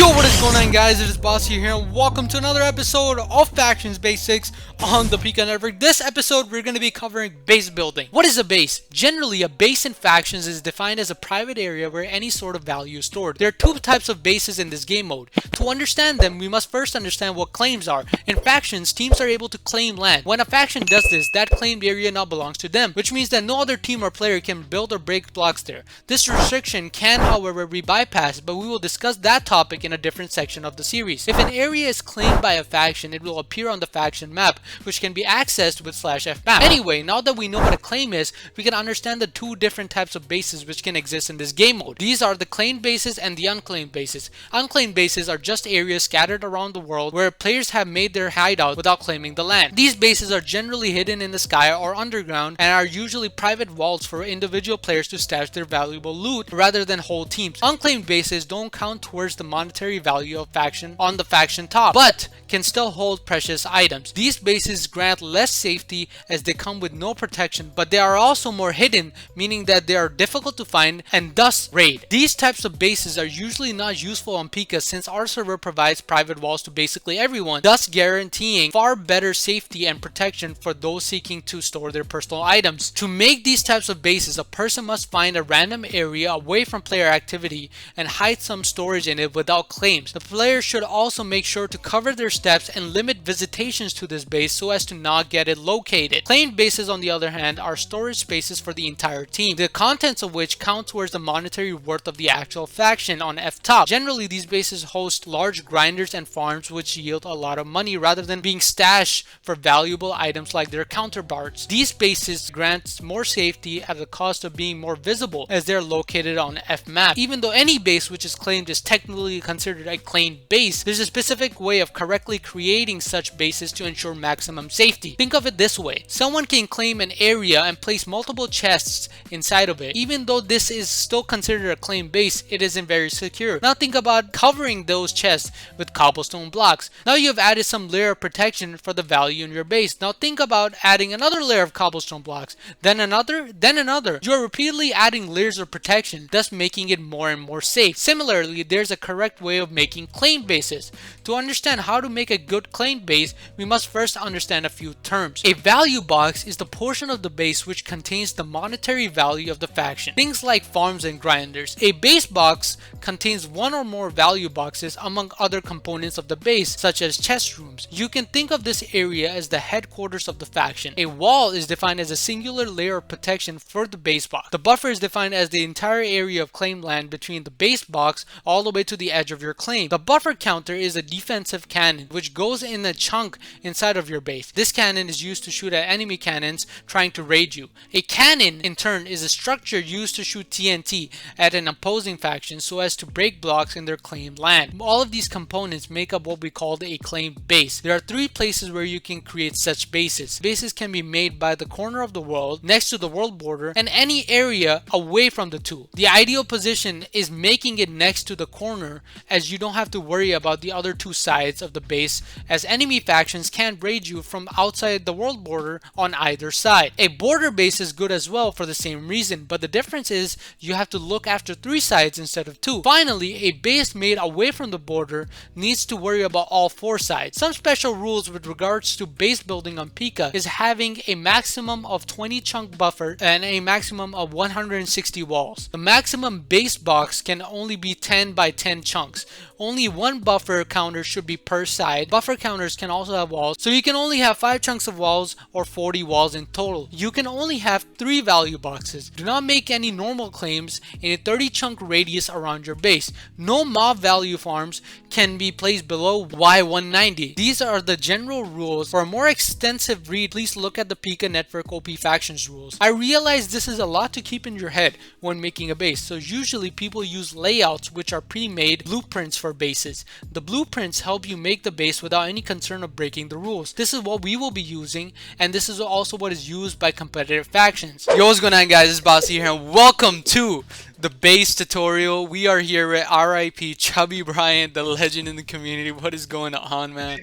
Yo, what is going on, guys? It is Bossy here, and welcome to another episode of Factions Basics on the Pika-Network. This episode, we're going to be covering base building. What is a base? Generally, a base in Factions is defined as a private area where any sort of value is stored. There are two types of bases in this game mode. To understand them, we must first understand what claims are. In Factions, teams are able to claim land. When a faction does this, that claimed area now belongs to them, which means that no other team or player can build or break blocks there. This restriction can, however, be bypassed, but we will discuss that topic in a different section of the series. If an area is claimed by a faction, it will appear on the faction map, which can be accessed with /fmap. Anyway, now that we know what a claim is, we can understand the two different types of bases which can exist in this game mode. These are the claimed bases and the unclaimed bases. Unclaimed bases are just areas scattered around the world where players have made their hideout without claiming the land. These bases are generally hidden in the sky or underground and are usually private vaults for individual players to stash their valuable loot rather than whole teams. Unclaimed bases don't count towards the monetary value of faction on the faction top, but can still hold precious items. These bases grant less safety as they come with no protection, but they are also more hidden, meaning that they are difficult to find and thus raid. These types of bases are usually not useful on Pika since our server provides private walls to basically everyone, thus guaranteeing far better safety and protection for those seeking to store their personal items. To make these types of bases, a person must find a random area away from player activity and hide some storage in it without claims. The player should also make sure to cover their steps and limit visitations to this base so as to not get it located. Claimed bases, on the other hand, are storage spaces for the entire team, the contents of which count towards the monetary worth of the actual faction on F-top. Generally, these bases host large grinders and farms which yield a lot of money rather than being stashed for valuable items like their counterparts. These bases grant more safety at the cost of being more visible as they are located on F-map. Even though any base which is claimed is technically considered a claimed base, there's a specific way of correctly creating such bases to ensure maximum safety. Think of it this way: someone can claim an area and place multiple chests inside of it. Even though this is still considered a claimed base, it isn't very secure. Now think about covering those chests with cobblestone blocks. Now you have added some layer of protection for the value in your base. Now think about adding another layer of cobblestone blocks, then another, then another. You are repeatedly adding layers of protection, thus making it more and more safe. Similarly, there's a correct way of making claimed bases. To understand how to make a good claimed base, we must first understand a few terms. A value box is the portion of the base which contains the monetary value of the faction. Things like farms and grinders. A base box contains one or more value boxes among other components of the base, such as chest rooms. You can think of this area as the headquarters of the faction. A wall is defined as a singular layer of protection for the base box. The buffer is defined as the entire area of claimed land between the base box all the way to the edge of your claim. The buffer counter is a defensive cannon which goes in a chunk inside of your base. This cannon is used to shoot at enemy cannons trying to raid you. A cannon, in turn, is a structure used to shoot TNT at an opposing faction so as to break blocks in their claimed land. All of these components make up what we call a claimed base. There are three places where you can create such bases. Bases can be made by the corner of the world, next to the world border, and any area away from the two. The ideal position is making it next to the corner, as you don't have to worry about the other two sides of the base, as enemy factions can raid you from outside the world border on either side. A border base is good as well for the same reason, but the difference is you have to look after three sides instead of two. Finally, a base made away from the border needs to worry about all four sides. Some special rules with regards to base building on Pika is having a maximum of 20 chunk buffer and a maximum of 160 walls. The maximum base box can only be 10 by 10 chunks. Only one buffer counter should be per side. Buffer counters can also have walls, so you can only have 5 chunks of walls or 40 walls in total. You can only have 3 value boxes. Do not make any normal claims in a 30 chunk radius around your base. No mob value farms can be placed below Y190. These are the general rules. For a more extensive read, please look at the Pika-Network OP Factions rules. I realize this is a lot to keep in your head when making a base, so usually people use layouts which are pre-made blueprints for bases. The blueprints help you make the base without any concern of breaking the rules. This is what we will be using, and this is also what is used by competitive factions. Yo, what's going on, guys? It's Bossy here, and welcome to the base tutorial. We are here with RIP Chubby Bryant, the legend in the community. What is going on, man?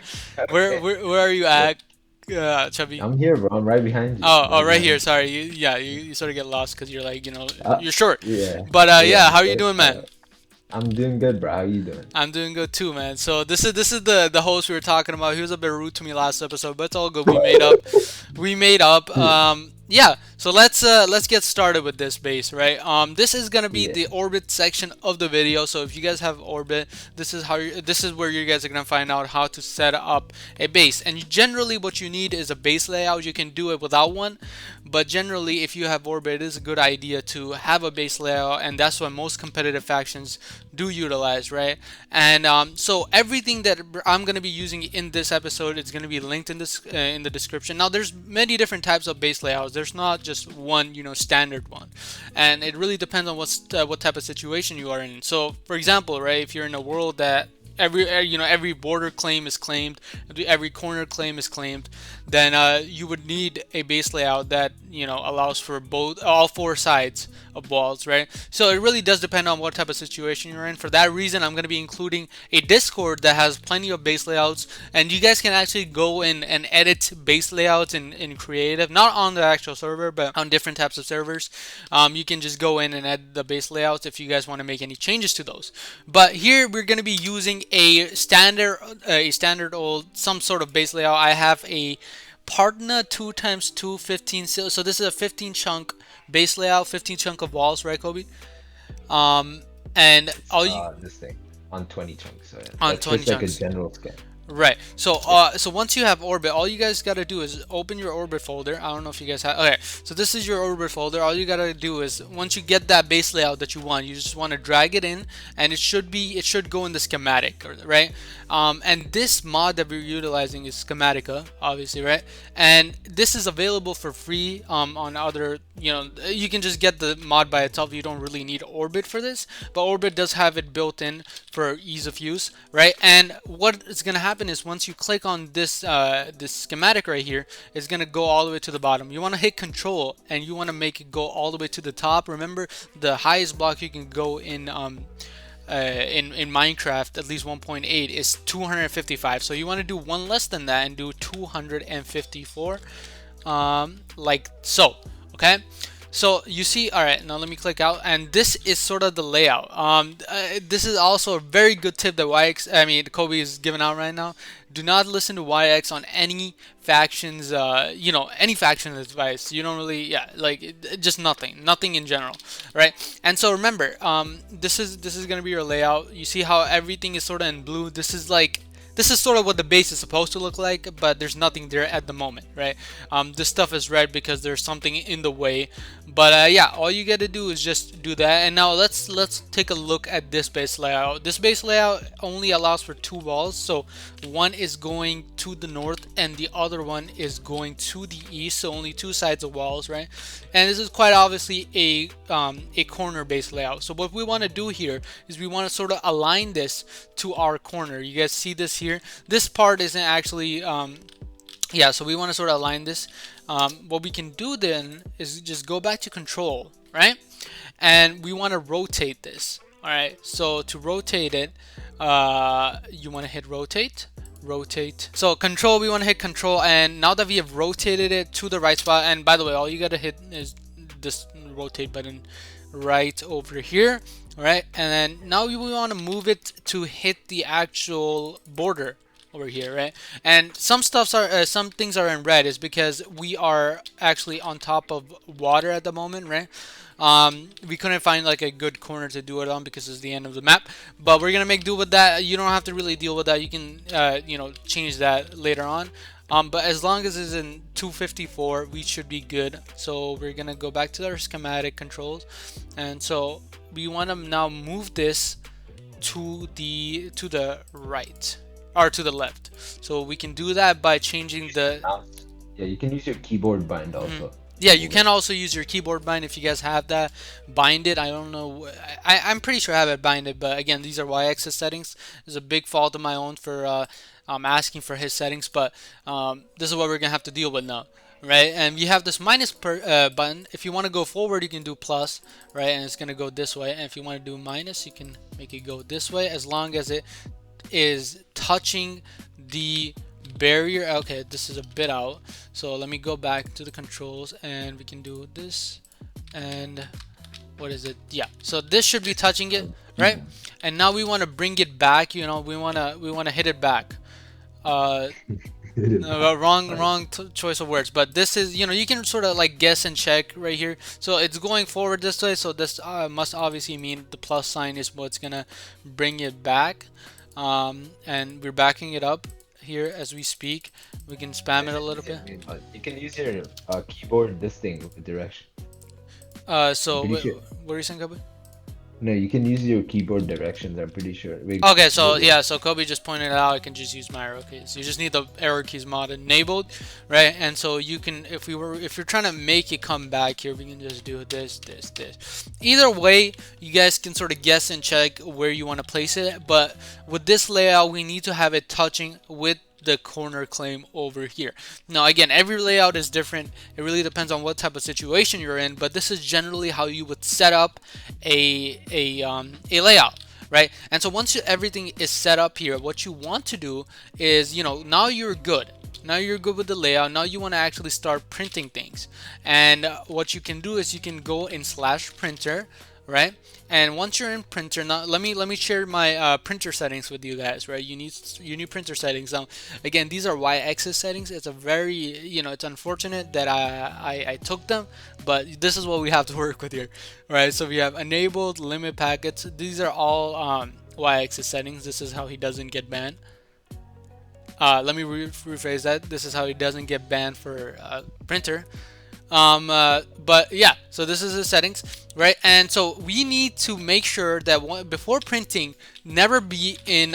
Where are you at? Chubby. I'm here, bro. I'm right behind you. Oh, right here. Sorry. You sort of get lost because you're like, you're short. Yeah. But Yeah, how are you doing, man? I'm doing good, bro. How you doing? I'm doing good too, man. So this is the host we were talking about. He was a bit rude to me last episode, but it's all good. We made up. We made up. Yeah. So let's get started with this base, right? This is gonna be Yeah. the orbit section of the video. So if you guys have orbit, this is where you guys are gonna find out how to set up a base. And generally, what you need is a base layout. You can do it without one, but generally, if you have orbit, it is a good idea to have a base layout, and that's what most competitive factions do utilize, right? And so everything that I'm going to be using in this episode is going to be linked in the description. Now, there's many different types of base layouts. There's not just one, standard one, and it really depends on what type of situation you are in. So, for example, right, if you're in a world that every border claim is claimed, every corner claim is claimed, then you would need a base layout that allows for all four sides of walls, right? So it really does depend on what type of situation you're in. For that reason, I'm going to be including a Discord that has plenty of base layouts, and you guys can actually go in and edit base layouts in creative, not on the actual server but on different types of servers. You can just go in and edit the base layouts if you guys want to make any changes to those. But here we're going to be using a standard old some sort of base layout. I have a Partner 2x2 15, so this is a 15 chunk base layout, 15 chunk of walls, right, Kobe? And It's all you this thing on 20 chunks. So yeah. on That's 20 just like a chunks. general scan. Right. So Yeah. so once you have orbit, all you guys gotta do is open your orbit folder. I don't know if you guys have. Okay. So this is your orbit folder. All you gotta do is once you get that base layout that you want, you just want to drag it in, and it should go in the schematic, right? And this mod that we're utilizing is Schematica, obviously, right? And this is available for free on other. You can just get the mod by itself. You don't really need orbit for this, but orbit does have it built in for ease of use, right? And what is gonna happen is once you click on this schematic right here, it's gonna go all the way to the bottom. You want to hit Control and you want to make it go all the way to the top. Remember, the highest block you can go in Minecraft, at least 1.8, is 255. So you want to do one less than that and do 254, like so. Okay. So you see, all right, now let me click out, and this is sort of the layout. This is also a very good tip that Kobe is giving out right now. Do not listen to YX on any factions, any faction advice. You don't really, yeah, like just nothing in general, right? And so remember, this is gonna be your layout. You see how everything is sort of in blue. This is sort of what the base is supposed to look like, but there's nothing there at the moment, right? This stuff is red because there's something in the way. But yeah, all you gotta do is just do that. And now let's take a look at this base layout. This base layout only allows for two walls, so one is going to the north and the other one is going to the east. So only two sides of walls, right? And this is quite obviously a corner base layout. So what we want to do here is we want to sort of align this to our corner. You guys see this here? This part isn't actually yeah, so we want to sort of align this. What we can do then is just go back to Control, right? And we want to rotate this. All right, so to rotate it, you want to hit rotate. So Control, we want to hit Control, and now that we have rotated it to the right spot, and by the way, all you gotta hit is this rotate button right over here. All right, and then now we want to move it to hit the actual border over here, right? And some things are in red is because we are actually on top of water at the moment, right? We couldn't find like a good corner to do it on because it's the end of the map, but we're gonna make do with that. You don't have to really deal with that. You can change that later on. But as long as it's in 254, we should be good. So we're gonna go back to our schematic controls, and so we want to now move this to the right or to the left. So we can do that by changing the Mouse. Yeah, you can use your keyboard bind also. yeah, you can also use your keyboard bind if you guys have that. Bind it. I don't know. I'm pretty sure I have it binded, but again, these are y-axis settings. There's a big fault of my own for asking for his settings, but this is what we're gonna have to deal with now, right? And you have this minus button. If you want to go forward, you can do plus, right? And it's gonna go this way. And if you want to do minus, you can make it go this way, as long as it is touching the barrier. Okay, this is a bit out, so let me go back to the controls and we can do this. And what is it? Yeah, so this should be touching it. right? And now we want to bring it back. We want to hit it back. Uh, Hit it back. Nice. wrong choice of words, but this is, you can sort of like guess and check right here. So it's going forward this way, so this must obviously mean the plus sign is what's gonna bring it back. And we're backing it up here as we speak. We can spam it a little bit. You can use your keyboard this thing with direction. I'm So pretty sure. what are you saying, Kobe? No, you can use your keyboard directions. I'm pretty sure. Wait, Okay, so wait, wait. yeah, so Kobe just pointed out I can just use my arrow keys. You just need the arrow keys mod enabled, right? And so you can, if you're trying to make it come back here, we can just do this, this, this. Either way, you guys can sort of guess and check where you want to place it. But with this layout, we need to have it touching with the corner claim over here. Now again, every layout is different. It really depends on what type of situation you're in, but this is generally how you would set up a layout, right? And so once everything is set up here, what you want to do is, now you're good. Now you're good with the layout. Now you want to actually start printing things. And what you can do is you can go in /printer, right? And once you're in printer, now let me share my printer settings with you guys, right? You need printer settings. Again, these are y-axis settings. It's a very, it's unfortunate that I took them, but this is what we have to work with here, right? So we have enabled, limit packets. These are all y-axis settings. This is how he doesn't get banned. Let me rephrase that. This is how he doesn't get banned for printer. But yeah, so this is the settings, right? And so we need to make sure that before printing, never be in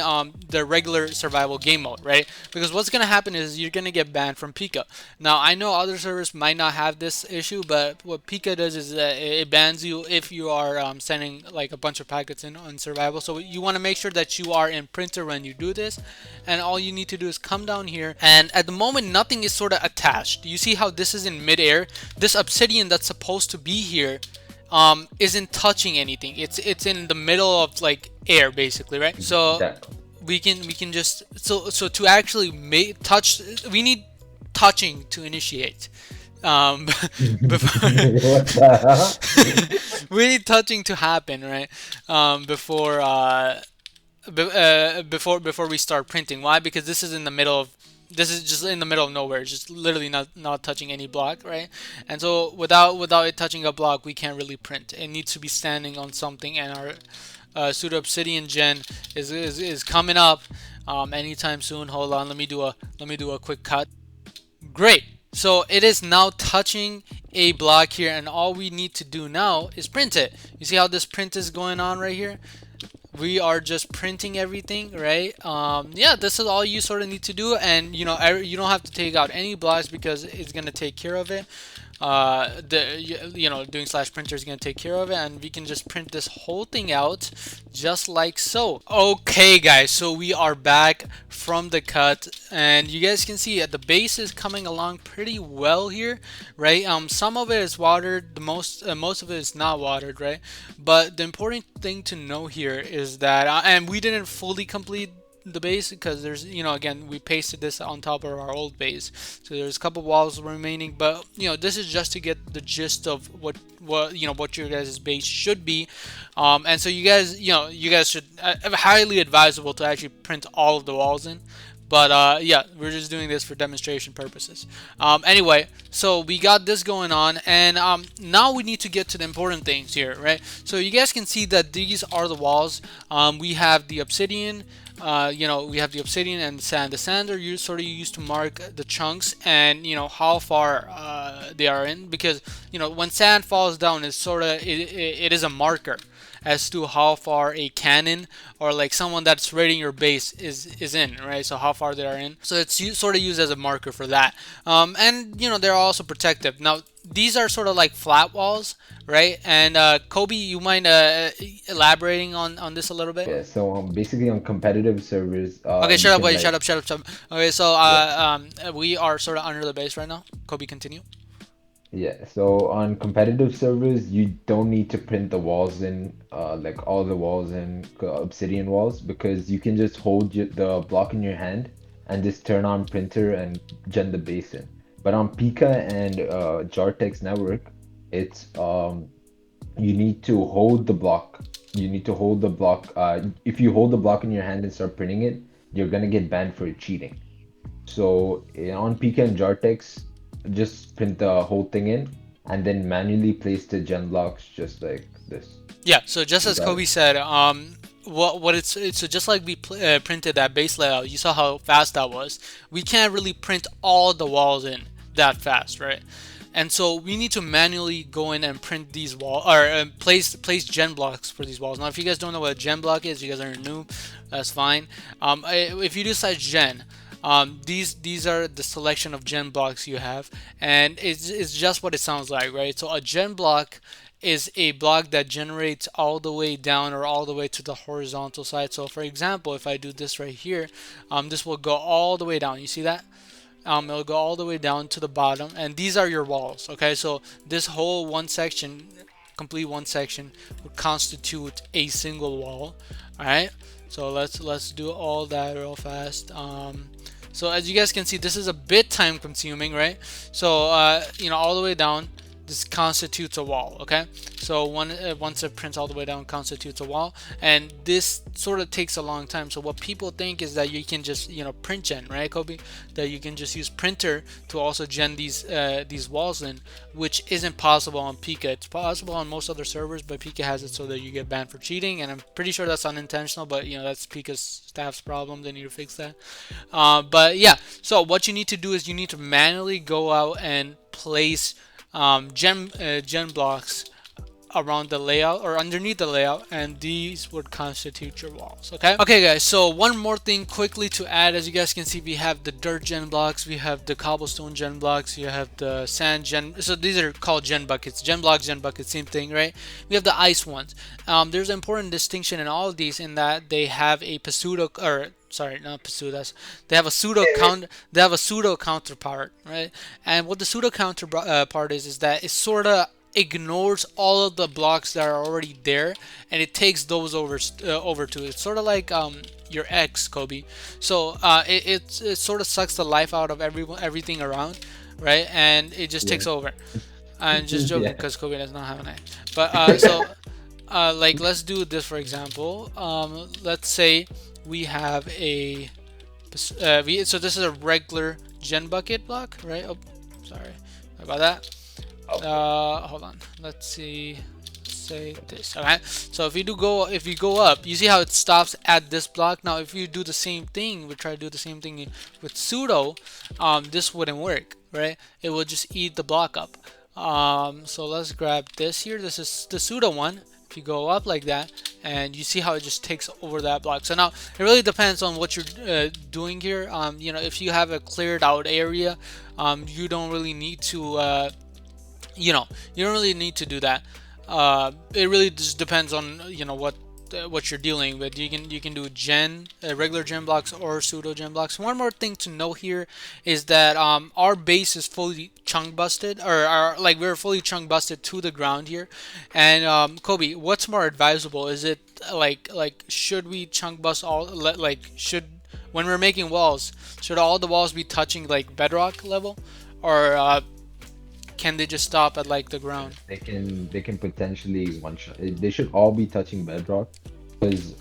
the regular survival game mode, right? Because what's gonna happen is you're gonna get banned from Pika. Now I know other servers might not have this issue, but what Pika does is it bans you if you are sending like a bunch of packets in on survival. So you want to make sure that you are in printer when you do this, and all you need to do is come down here, and at the moment nothing is sort of attached. You see how this is in midair? This obsidian that's supposed to be here isn't touching anything. It's in the middle of like air basically, right? So That. we can just so to actually touch, we need touching to initiate. Before What the hell? we need touching to happen, right? Before we start printing. Why? Because this is just in the middle of nowhere, just literally not touching any block, right? And so without it touching a block, we can't really print. It needs to be standing on something, and our pseudo obsidian gen is coming up anytime soon. Hold on, let me do a quick cut. Great. So it is now touching a block here, and all we need to do now is print it. You see how this print is going on right here? We are just printing everything, right? Yeah, this is all you sort of need to do, and you don't have to take out any blocks because it's gonna take care of it. Doing /printer is gonna take care of it, and we can just print this whole thing out just like so. Okay guys, so we are back from the cut, and you guys can see the base is coming along pretty well here, right? Some of it is watered, the most of it is not watered, right? But the important thing to know here is that and we didn't fully complete the base because there's, again, we pasted this on top of our old base, so there's a couple walls remaining, but this is just to get the gist of what your guys' base should be. And so you guys should highly advisable to actually print all of the walls in. But yeah, we're just doing this for demonstration purposes. Anyway, so we got this going on, and now we need to get to the important things here, right? So you guys can see that these are the walls. We have the obsidian. We have the obsidian and sand. The sand are used to mark the chunks and how far they are in, because when sand falls down, it is a marker as to how far a cannon or like someone that's raiding your base is in, right? So how far they are in. So it's sort of used as a marker for that. And they're also protective. Now these are sort of like flat walls, right? And Kobe, you mind elaborating on this a little bit? Yeah, so basically on competitive servers, Okay, you shut up, can wait, like, shut up. Okay, so yeah. we are sort of under the base right now. Kobe, continue. Yeah, so on competitive servers, you don't need to print the walls in, like all the walls in obsidian walls, because you can just hold the block in your hand and just turn on printer and gen the base in. But on Pika and Jartex network, it's you need to hold the block you need to hold the block. If you hold the block in your hand and start printing it, you're gonna get banned for cheating. So on Pika and Jartex, just print the whole thing in and then manually place the gen blocks just like this. Yeah, so just You as got Kobe it? said, what it's so just like we printed that base layout, you saw how fast that was. We can't really print all the walls in that fast, right? And so we need to manually go in and print these wall or place gen blocks for these walls. Now, if you guys don't know what a gen block is, you guys are new, that's fine. If you do such gen, these are the selection of gen blocks you have, and it's just what it sounds like, right? So a gen block is a block that generates all the way down or all the way to the horizontal side. So for example, if I do this right here, this will go all the way down. You see that? It'll go all the way down to the bottom, and these are your walls. Okay, so this whole one section, complete one section, would constitute a single wall. All right, so let's do all that real fast. So as you guys can see, this is a bit time consuming, right? So all the way down, this constitutes a wall. Okay, so once it prints all the way down, constitutes a wall, and this sort of takes a long time. So what people think is that you can just print gen, right, Kobe? That you can just use printer to also gen these walls in, which isn't possible on Pika. It's possible on most other servers, but Pika has it so that you get banned for cheating, and I'm pretty sure that's unintentional. But that's Pika's staff's problem. They need to fix that. But yeah, so what you need to do is you need to manually go out and place gen blocks around the layout or underneath the layout, and these would constitute your walls. Okay guys, so one more thing quickly to add. As you guys can see, we have the dirt gen blocks, we have the cobblestone gen blocks, you have the sand gen, so these are called gen buckets. Gen blocks, gen buckets, same thing, right? We have the ice ones. There's an important distinction in all of these in that they have a pseudo, or sorry, not pseudo, they have a pseudo counterpart, right? And what the pseudo counterpart is that it sort of ignores all of the blocks that are already there, and it takes those over to it. It's sort of like your ex, Kobe. So it sort of sucks the life out of everything around, right? And it just takes Yeah. over. I'm just joking Yeah. because Kobe does not have an ex. But like let's do this for example. Let's say we have so this is a regular gen bucket block, right? Oh, sorry about that. Okay. Hold on. Let's see. Say this. Okay. So if you go up, you see how it stops at this block. Now, if you do the same thing, we try to do the same thing with pseudo. This wouldn't work, right? It will just eat the block up. So let's grab this here. This is the pseudo one. If you go up like that, and you see how it just takes over that block. So now it really depends on what you're doing here. If you have a cleared out area, you don't really need to. You don't really need to do that. It really just depends on what you're dealing with. You can do regular gen blocks or pseudo gen blocks. One more thing to note here is that our base is fully chunk busted, or like we're fully chunk busted to the ground here. And Kobe, what's more advisable? Is it like should we chunk bust all, like should, when we're making walls, should all the walls be touching like bedrock level, or can they just stop at like the ground? They can potentially one shot. They should all be touching bedrock because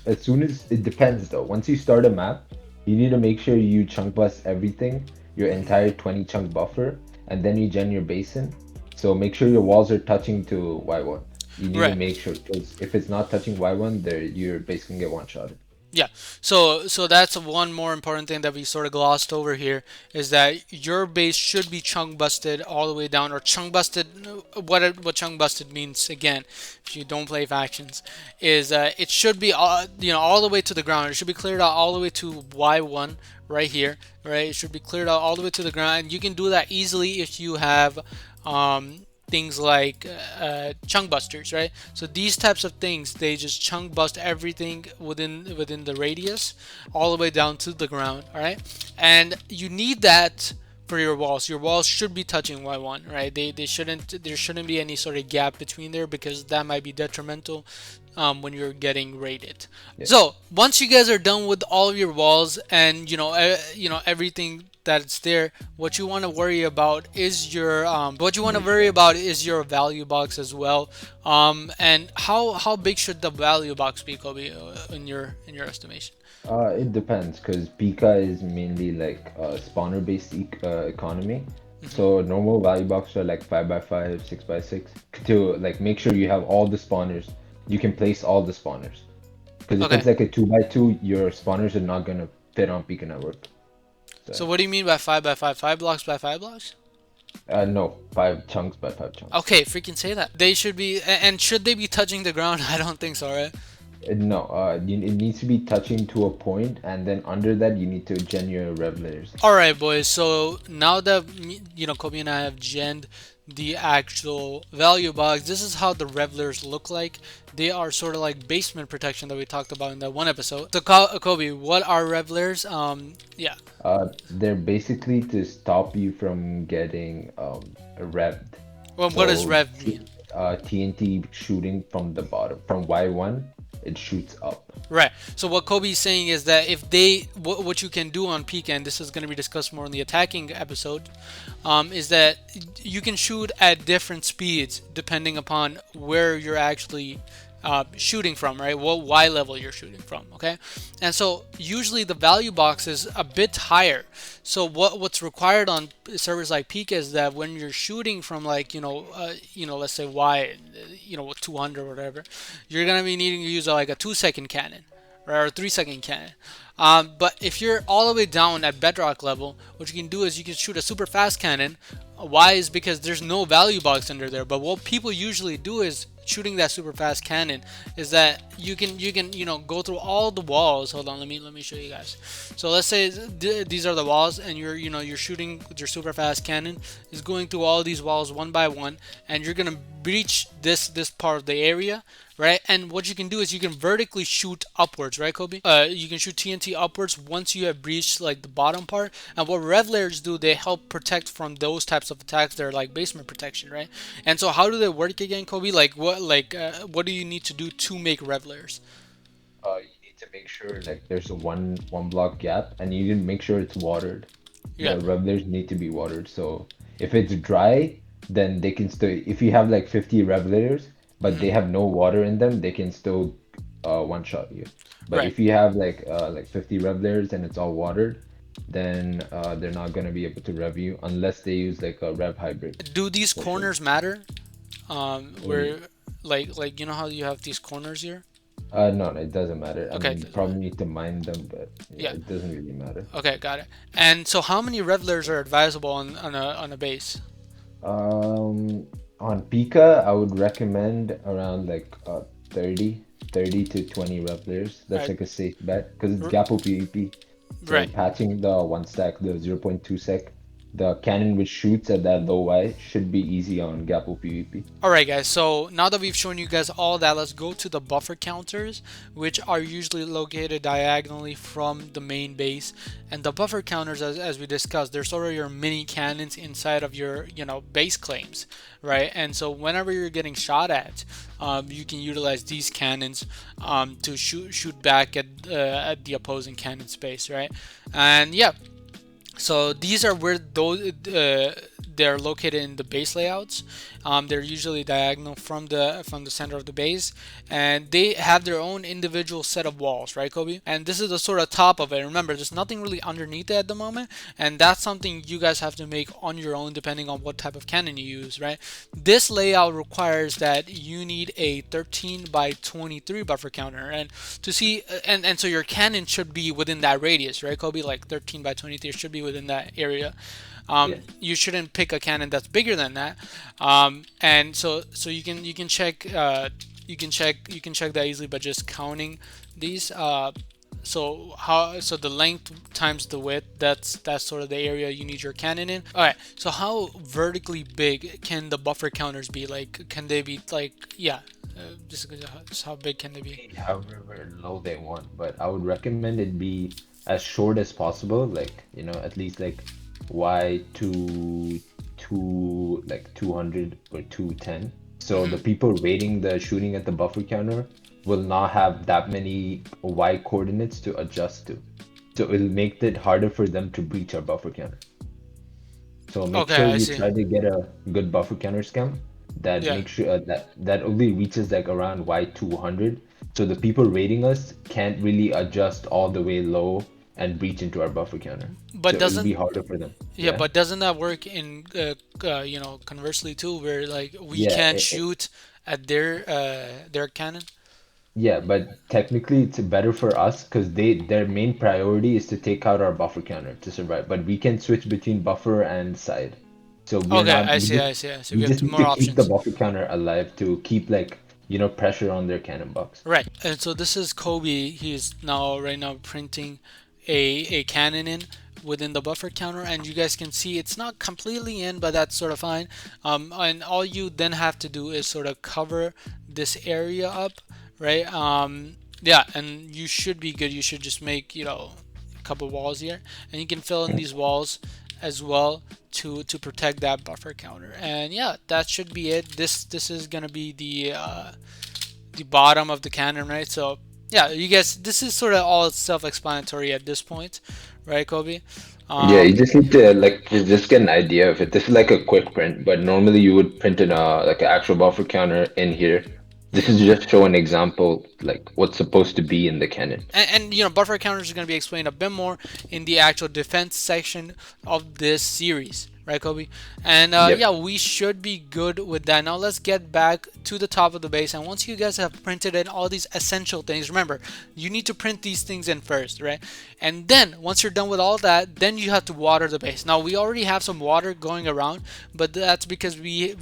as soon as it depends though. Once you start a map, you need to make sure you chunk bust everything, your entire 20 chunk buffer, and then you gen your basin. So make sure your walls are touching to Y1. You need to Right. make sure because if it's not touching Y1, there you're basically gonna get one shotted. Yeah. So that's one more important thing that we sort of glossed over here, is that your base should be chunk busted all the way down, or chunk busted. What chunk busted means, again, if you don't play factions, is it should be all the way to the ground. It should be cleared out all the way to Y1 right here, right? It should be cleared out all the way to the ground, and you can do that easily if you have things like chunk busters, right? So these types of things, they just chunk bust everything within the radius all the way down to the ground. All right, and you need that for your walls. Your walls should be touching Y1, right? They shouldn't, there shouldn't be any sort of gap between there, because that might be detrimental when you're getting raided. Yeah. So once you guys are done with all of your walls, and everything that's there. What you want to worry about is your Condition. value box as well. And how big should the value box be, Kobe, in your estimation? It depends because Pika is mainly like a spawner-based e economy. So normal value boxes are like 5 by 5, 6 by 6 to like make sure you have all the spawners. You can place all the spawners. Because if Okay. it's like a 2 by 2, your spawners are not gonna fit on Pika-Network. So So what do you mean by 5 by 5? 5 blocks by 5 blocks? no, 5 chunks by 5 chunks. Okay, freaking say that. They should be, and should they be touching the ground? I don't think so, right? No, it needs to be touching to a point, and then under that you need to gen your rev layers. All right, boys. So now that Kobe and I have genned the actual value box, this is how the revelers look like. They are sort of like basement protection that we talked about in that one episode. So Kobe, what are revelers? Yeah. They're basically to stop you from getting revved. Well, what does So rev mean? TNT shooting from the bottom, from Y1, it shoots up. Right. So what Kobe's saying is that if they, what you can do on Pika, and this is going to be discussed more in the attacking episode, is that you can shoot at different speeds depending upon where you're actually shooting from, right? What Y level you're shooting from, okay? And so usually the value box is a bit higher. So what's required on servers like Pika is that when you're shooting from like let's say Y, 200 or whatever, you're gonna be needing to use like a 2 second cannon, right, or a 3 second cannon. But if you're all the way down at bedrock level, what you can do is you can shoot a super fast cannon. Why is because there's no value box under there. But what people usually do is shooting that super fast cannon is that you can go through all the walls. Hold on, let me show you guys. So let's say these are the walls, and you're shooting with your super fast cannon is going through all these walls one by one, and you're gonna breach this part of the area, right? And what you can do is you can vertically shoot upwards, right, Kobe? You can shoot TNT upwards once you have breached like the bottom part. And what rev layers do, they help protect from those types of attacks. They're like basement protection, right? And so how do they work again, Kobe? What do you need to do to make rev layers? You need to make sure like there's a one block gap, and you need to make sure it's watered. Yeah. The revelers need to be watered. So if it's dry, then they can still. If you have like 50 revelators, but they have no water in them, they can still one shot you. But Right. if you have like 50 revelators and it's all watered, then they're not gonna be able to rev you unless they use like a rev hybrid. Do these Which is corners matter? what do you Where like how you have these corners here? no, it doesn't matter. I Okay. mean, you probably need to mine them, but yeah, Yeah. it doesn't really matter. Okay, got it. And so how many revelers are advisable on a base? Um, on Pika, I would recommend around like 30, 30 to 20 revelers. All That's right. like a safe bet because it's R- Gapo PvP. So right. patching the one stack, the 0.2 sec, the cannon which shoots at that low Y should be easy on Gapo PvP. Alright guys, so now that we've shown you guys all that, let's go to the buffer counters, which are usually located diagonally from the main base. And the buffer counters, as we discussed, they're sort of your mini cannons inside of your base claims, right? And so whenever you're getting shot at, you can utilize these cannons to shoot back at the opposing cannon space, right? And yeah, so these are where they're located in the base layouts. They're usually diagonal from the center of the base, and they have their own individual set of walls, right, Kobe? And this is the sort of top of it. Remember, there's nothing really underneath it at the moment, and that's something you guys have to make on your own depending on what type of cannon you use, right? This layout requires that you need a 13 by 23 buffer counter, and to see and so your cannon should be within that radius, right, Kobe? Like 13 by 23 should be within that area. Yeah. You shouldn't pick a cannon that's bigger than that. And so you can check you can check that easily by just counting these. So the length times the width, that's sort of the area you need your cannon in. All right, so how vertically big can the buffer counters be? Like, can they be like, yeah, just how big can they be? However low they want, but I would recommend it be as short as possible, like, at least like Y to like 200 or 210. So the people rating the shooting at the buffer counter will not have that many Y coordinates to adjust to. so it'll make it harder for them to breach our buffer counter. So make Okay, sure I you see. try to get a good buffer counter scam that Yeah. makes sure that only reaches like around Y200. So the people rating us can't really adjust all the way low and breach into our buffer counter. But So it'll be doesn't harder for them. Yeah, Yeah. but doesn't that work in conversely too, where like we Yeah. can't shoot at their cannon? Yeah, but technically it's better for us because their main priority is to take out our buffer counter to survive. But we can switch between buffer and side. So we're Okay, not I we see, just I see, I see. we We have just need more to keep the options. buffer counter alive to keep like, pressure on their cannon box. Right. And so this is Kobe. He's now right now printing a cannon in within the buffer counter, and you guys can see it's not completely in, but that's sort of fine. And all you then have to do is sort of cover this area up, right? Yeah, and you should be good. You should just make, a couple walls here, and you can fill in these walls as well to protect that buffer counter. And yeah, that should be it. This is gonna be the bottom of the cannon, right? So yeah, you guys, this is sort of all self-explanatory at this point, right, Kobe? Yeah, you Um, just need to like just get an idea of it. This is like a quick print, but normally you would print in like an actual buffer counter in here. This is just show an example like what's supposed to be in the cannon. and buffer counters are going to be explained a bit more in the actual defense section of this series, right, Kobe? And yeah, Yep. we should be good with that. Now let's get back to the top of the base, and once you guys have printed in all these essential things, remember, you need to print these things in first, right? And then once you're done with all that, then you have to water the base. Now we already have some water going around, but that's because we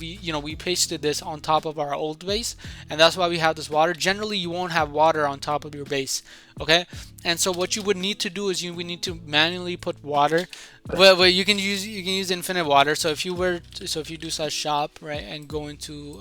pasted this on top of our old base, and that's why we have this water. Generally you won't have water on top of your base, okay? And so what you would need to do is you would need to manually put water. Well, you can use infinite water. So if you do slash shop, right, and go into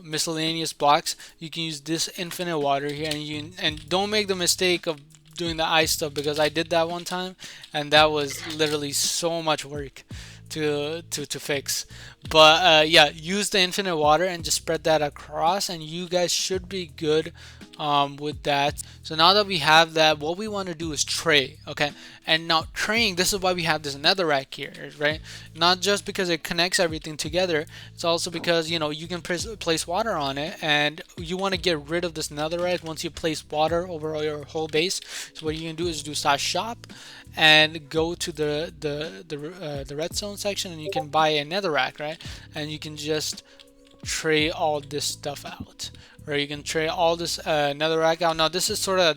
miscellaneous blocks, you can use this infinite water here, and don't make the mistake of doing the ice stuff, because I did that one time, and that was literally so much work to fix. But yeah, use the infinite water and just spread that across, and you guys should be good with that. So now that we have that, what we want to do is tray, okay? And now traying, this is why we have this netherrack here, right? Not just because it connects everything together, it's also because you can place water on it, and you want to get rid of this netherrack once you place water over your whole base. So what you can do is do slash shop and go to the redstone section, and you can buy a netherrack, right? And you can just tray all this stuff out, right? You can tray all this netherrack out. Now this is sort of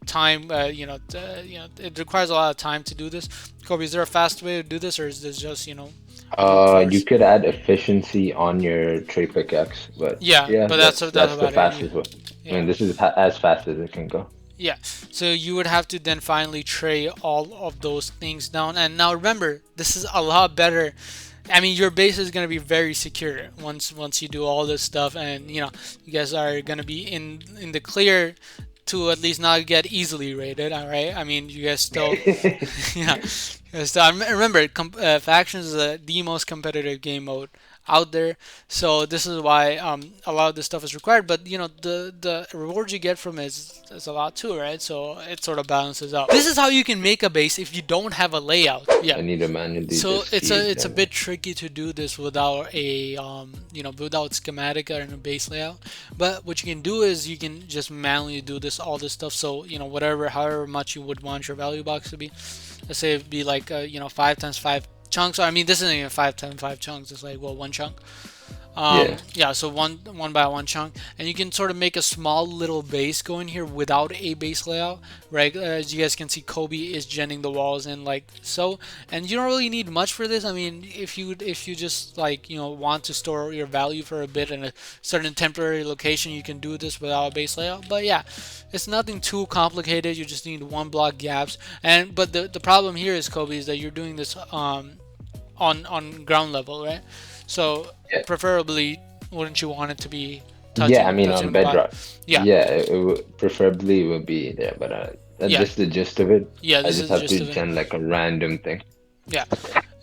time, it requires a lot of time to do this. Kobe, is there a fast way to do this, or is this just brute You force? could add efficiency on your tray pickaxe, but Yeah, yeah, but that's that's the about it. fastest way. I Yeah. mean, this is as fast as it can go. Yeah, so you would have to then finally tray all of those things down. And now remember, this is a lot better. I mean, your base is gonna be very secure once you do all this stuff, and you guys are gonna be in the clear to at least not get easily raided. All right, I mean, you guys still, yeah, so remember, factions is the most competitive game mode out there. So this is why a lot of this stuff is required. But the rewards you get from it is a lot too, right? So it sort of balances out. This is how you can make a base if you don't have a layout. Yeah. I need to manually So just it's see a it it's a then. bit tricky to do this without a without schematic or a base layout. But what you can do is you can just manually do all this stuff. So however much you would want your value box to be. Let's say it'd be like 5 times 5 chunks. Or, I mean, this isn't even 5 times 5 chunks. It's like, well, one chunk. Yeah. Yeah, so one by one chunk, and you can sort of make a small little base go in here without a base layout, right? As you guys can see, Kobe is genning the walls in like so, and you don't really need much for this. I mean, if you just like want to store your value for a bit in a certain temporary location, you can do this without a base layout. But yeah, it's nothing too complicated. You just need one block gaps, and but the problem here is, Kobe, is that you're doing this on ground level, right? So Yeah. preferably, wouldn't you want it to be Yeah, I touching mean on touching the bottom? Bedrock. Yeah, Yeah, preferably it would be there, but that's yeah, just the gist of it. yeah. I This just is have just to of it. gen like a random thing. Yeah,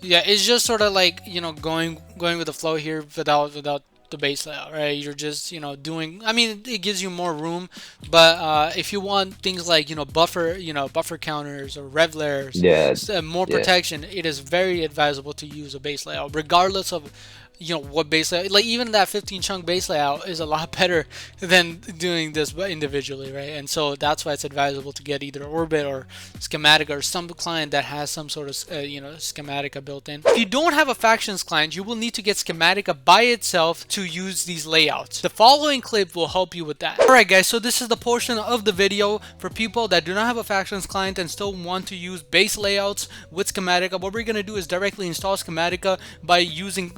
yeah. It's just sort of like going with the flow here without the base layout, right? You're just, doing, I mean, it gives you more room, but if you want things like, buffer counters or revlers, Yeah, more yeah. protection, it is very advisable to use a base layout, regardless of what base layout. Like even that 15 chunk base layout is a lot better than doing this individually, right? And so that's why it's advisable to get either Orbit or Schematica or some client that has some sort of Schematica built in. If you don't have a factions client, you will need to get Schematica by itself to use these layouts. The following clip will help you with that. Alright guys, so this is the portion of the video for people that do not have a factions client and still want to use base layouts with Schematica. What we're going to do is directly install Schematica by using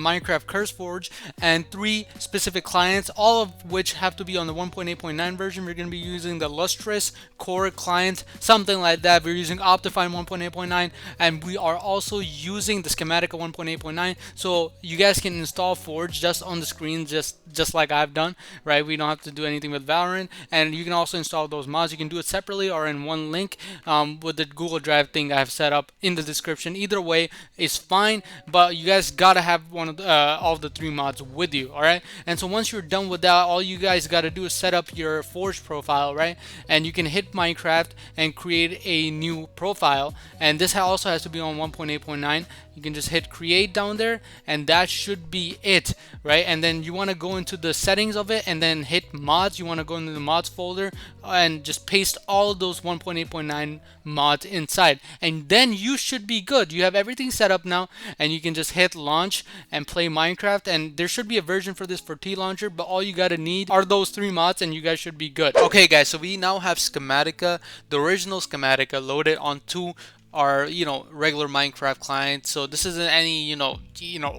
Minecraft CurseForge and 3 specific clients, all of which have to be on the 1.8.9 version. We're going to be using the Lustrous Core client, something like that. We're using Optifine 1.8.9, and we are also using the Schematica 1.8.9, so you guys can install Forge just on the screen, just like I've done, right? We don't have to do anything with Valorant, and you can also install those mods. You can do it separately or in one link with the Google Drive thing I have set up in the description. Either way is fine, but you guys gotta have one of all of the 3 mods with you. All right, and so once you're done with that, all you guys gotta do is set up your Forge profile, right? And you can hit Minecraft and create a new profile, and this also has to be on 1.8.9. You can just hit create down there, and that should be it, right? And then you want to go into the settings of it and then hit mods. You want to go into the mods folder and just paste all of those 1.8.9 mods inside, and then you should be good. You have everything set up now, and you can just hit launch and play Minecraft. And there should be a version for this for T-Launcher, but all you gotta need are those 3 mods and you guys should be good. Okay guys, so we now have Schematica, the original Schematica, loaded onto our regular Minecraft client. So this isn't any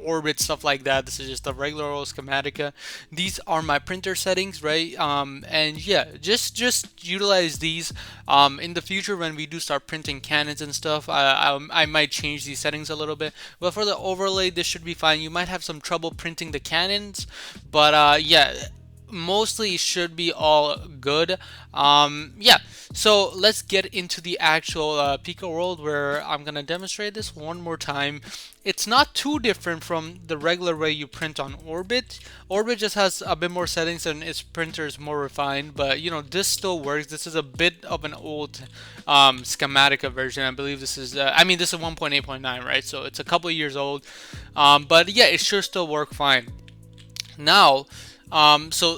Orbit stuff like that. This is just a regular old Schematica. These are my printer settings, right? And yeah, just utilize these in the future when we do start printing cannons and stuff. I might change these settings a little bit, but for the overlay this should be fine. You might have some trouble printing the cannons, but yeah, mostly it should be all good. Yeah, so let's get into the actual Pika world, where I'm gonna demonstrate this one more time. It's not too different from the regular way you print on Orbit. Orbit just has a bit more settings and its printer is more refined, but this still works. This is a bit of an old Schematica version. I believe this is I mean, this is 1.8.9, right? So it's a couple years old, but yeah, it should still work fine. Now so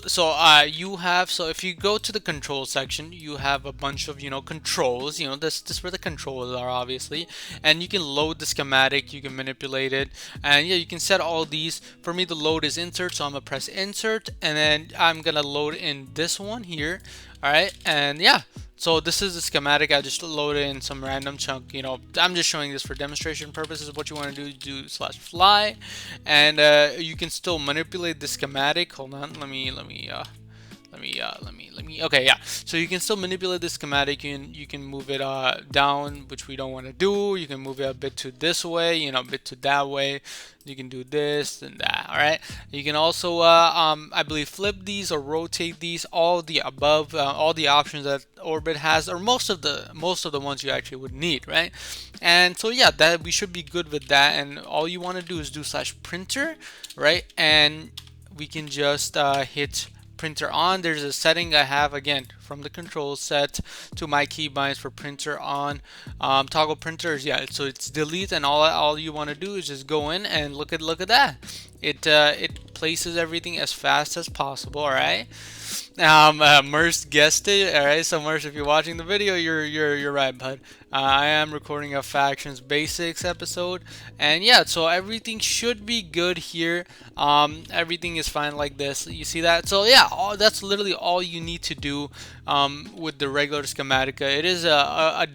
if you go to the control section, you have a bunch of controls. This is where the controls are, obviously, and you can load the schematic, you can manipulate it, and yeah, you can set all these. For me, the load is insert, so I'm gonna press insert, and then I'm gonna load in this one here. All right, and yeah, so this is the schematic. I just loaded in some random chunk. I'm just showing this for demonstration purposes. What you want to do /fly, and you can still manipulate the schematic. Hold on, let me. Okay, yeah. So you can still manipulate the schematic. You can move it down, which we don't want to do. You can move it a bit to this way, a bit to that way. You can do this and that. All right. You can also, I believe, flip these or rotate these. All the above, all the options that Orbit has, or most of the ones you actually would need, right? And so yeah, that we should be good with that. And all you want to do is do /printer, right? And we can just hit printer on. There's a setting I have, again, from the control set to my keybinds for printer on. Toggle printers, yeah, so it's delete, and all you want to do is just go in and look at that. It places everything as fast as possible. All right. Merce guessed it. All right, so Merce, if you're watching the video, you're right, bud. I am recording a Factions Basics episode, and yeah, so everything should be good here. Everything is fine like this. You see that? So yeah, that's literally all you need to do with the regular Schematica. It is a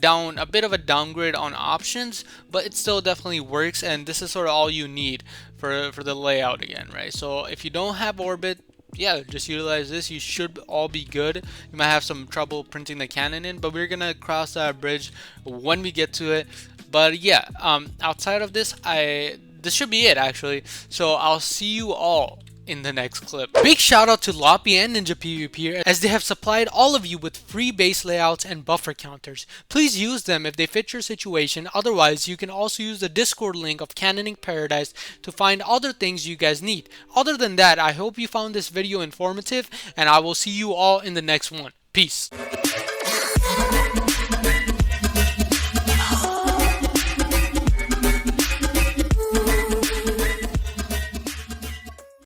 bit of a downgrade on options, but it still definitely works, and this is sort of all you need for the layout again, right? So if you don't have Orbit, yeah, just utilize this. You should all be good. You might have some trouble printing the cannon in, but we're gonna cross that bridge when we get to it. But yeah, outside of this, this should be it actually. So I'll see you all in the next clip. Big shout out to Loppy and Ninja PvP as they have supplied all of you with free base layouts and buffer counters. Please use them if they fit your situation. Otherwise, you can also use the Discord link of Cannoning Paradise to find other things you guys need. Other than that, I hope you found this video informative, and I will see you all in the next one. Peace.